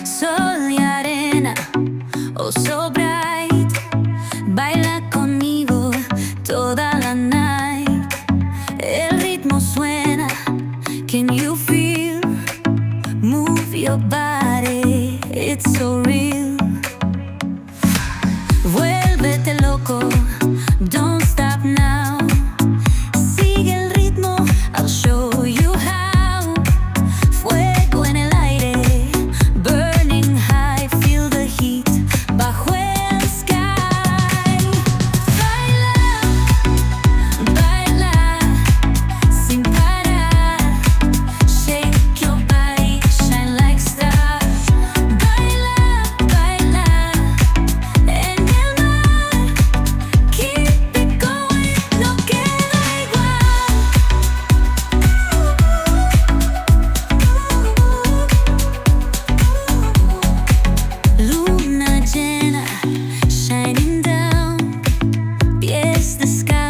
Sol y arena, oh so bright, baila conmigo toda la night. El ritmo suena, can you feel? Move your body, it's so real. Vuélvete loco, don't stop now. Sigue el ritmo, I'll show you how. Fuego en el aire, burning high, feel the heat bajo el sky. Baila, baila, sin parar. Shake your body, shine like stars. Baila, baila, en el mar. Keep it going, no queda igual. Luna llena, shining down, pierce the sky.